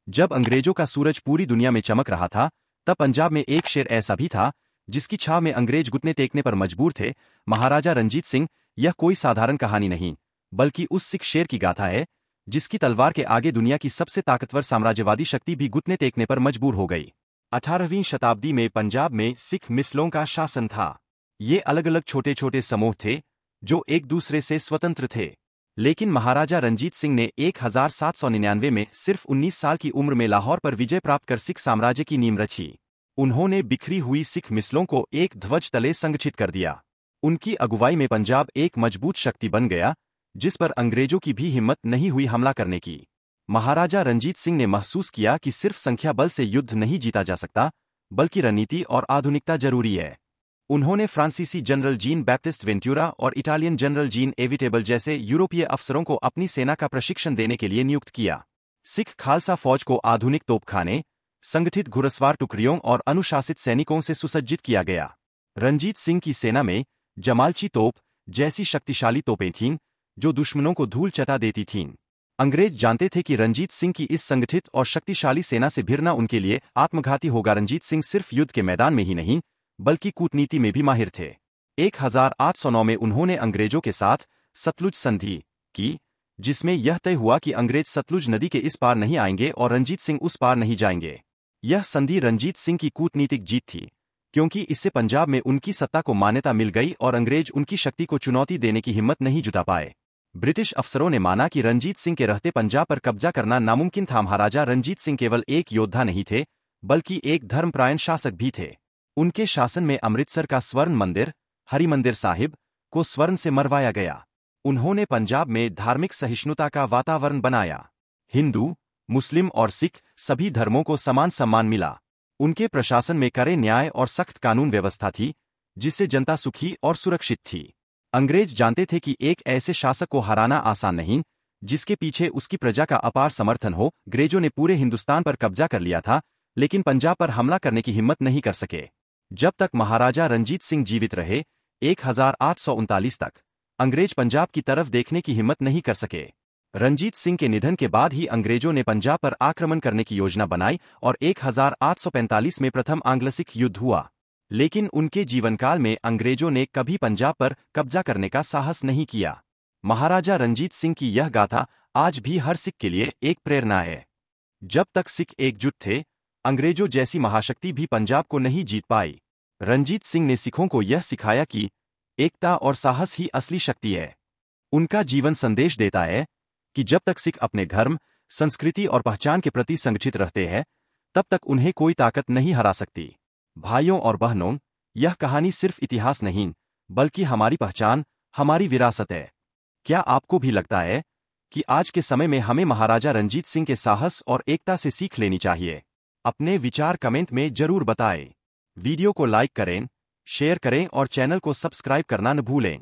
जब अंग्रेजों का सूरज पूरी दुनिया में चमक रहा था, तब पंजाब में एक शेर ऐसा भी था जिसकी छाव में अंग्रेज घुटने टेकने पर मजबूर थे। महाराजा रंजीत सिंह। यह कोई साधारण कहानी नहीं, बल्कि उस सिख शेर की गाथा है जिसकी तलवार के आगे दुनिया की सबसे ताकतवर साम्राज्यवादी शक्ति भी घुटने टेकने पर मजबूर हो गई। 18वीं शताब्दी में पंजाब में सिख मिसलों का शासन था। ये अलग अलग छोटे छोटे समूह थे जो एक दूसरे से स्वतंत्र थे। लेकिन महाराजा रंजीत सिंह ने 1799 में सिर्फ 19 साल की उम्र में लाहौर पर विजय प्राप्त कर सिख साम्राज्य की नींव रची। उन्होंने बिखरी हुई सिख मिसलों को एक ध्वज तले संगठित कर दिया। उनकी अगुवाई में पंजाब एक मजबूत शक्ति बन गया, जिस पर अंग्रेजों की भी हिम्मत नहीं हुई हमला करने की। महाराजा रंजीत सिंह ने महसूस किया कि सिर्फ संख्या बल से युद्ध नहीं जीता जा सकता, बल्कि रणनीति और आधुनिकता जरूरी है। उन्होंने फ्रांसीसी जनरल जीन बैप्टिस्ट वेंटूरा और इटालियन जनरल जीन एविटेबल जैसे यूरोपीय अफसरों को अपनी सेना का प्रशिक्षण देने के लिए नियुक्त किया। सिख खालसा फौज को आधुनिक तोपखाने, संगठित घुड़सवार टुकड़ियों और अनुशासित सैनिकों से सुसज्जित किया गया। रंजीत सिंह की सेना में जमालची तोप जैसी शक्तिशाली तोपें थीं, जो दुश्मनों को धूल चटा देती थीं। अंग्रेज जानते थे कि रंजीत सिंह की इस संगठित और शक्तिशाली सेना से भिड़ना उनके लिए आत्मघाती होगा। रंजीत सिंह सिर्फ युद्ध के मैदान में ही नहीं, बल्कि कूटनीति में भी माहिर थे। 1809 में उन्होंने अंग्रेजों के साथ सतलुज संधि की, जिसमें यह तय हुआ कि अंग्रेज सतलुज नदी के इस पार नहीं आएंगे और रंजीत सिंह उस पार नहीं जाएंगे। यह संधि रंजीत सिंह की कूटनीतिक जीत थी, क्योंकि इससे पंजाब में उनकी सत्ता को मान्यता मिल गई और अंग्रेज उनकी शक्ति को चुनौती देने की हिम्मत नहीं जुटा पाए। ब्रिटिश अफसरों ने माना कि रंजीत सिंह के रहते पंजाब पर कब्जा करना नामुमकिन था। महाराजा रंजीत सिंह केवल एक योद्धा नहीं थे, बल्कि एक धर्मपरायण शासक भी थे। उनके शासन में अमृतसर का स्वर्ण मंदिर, हरिमंदिर साहिब, को स्वर्ण से मरवाया गया। उन्होंने पंजाब में धार्मिक सहिष्णुता का वातावरण बनाया। हिंदू, मुस्लिम और सिख सभी धर्मों को समान सम्मान मिला। उनके प्रशासन में कड़े न्याय और सख्त कानून व्यवस्था थी, जिससे जनता सुखी और सुरक्षित थी। अंग्रेज जानते थे कि एक ऐसे शासक को हराना आसान नहीं, जिसके पीछे उसकी प्रजा का अपार समर्थन हो। अंग्रेजों ने पूरे हिंदुस्तान पर कब्जा कर लिया था, लेकिन पंजाब पर हमला करने की हिम्मत नहीं कर सके। जब तक महाराजा रंजीत सिंह जीवित रहे, 1839 तक, अंग्रेज पंजाब की तरफ देखने की हिम्मत नहीं कर सके। रंजीत सिंह के निधन के बाद ही अंग्रेजों ने पंजाब पर आक्रमण करने की योजना बनाई और 1845 में प्रथम आंग्ल-सिख युद्ध हुआ। लेकिन उनके जीवनकाल में अंग्रेजों ने कभी पंजाब पर कब्जा करने का साहस नहीं किया। महाराजा रंजीत सिंह की यह गाथा आज भी हर सिख के लिए एक प्रेरणा है। जब तक सिख एकजुट थे, अंग्रेजों जैसी महाशक्ति भी पंजाब को नहीं जीत पाई। रंजीत सिंह ने सिखों को यह सिखाया कि एकता और साहस ही असली शक्ति है। उनका जीवन संदेश देता है कि जब तक सिख अपने धर्म, संस्कृति और पहचान के प्रति संगठित रहते हैं, तब तक उन्हें कोई ताकत नहीं हरा सकती। भाइयों और बहनों, यह कहानी सिर्फ इतिहास नहीं, बल्कि हमारी पहचान, हमारी विरासत है। क्या आपको भी लगता है कि आज के समय में हमें महाराजा रंजीत सिंह के साहस और एकता से सीख लेनी चाहिए? अपने विचार कमेंट में जरूर बताएं। वीडियो को लाइक करें, शेयर करें और चैनल को सब्सक्राइब करना न भूलें।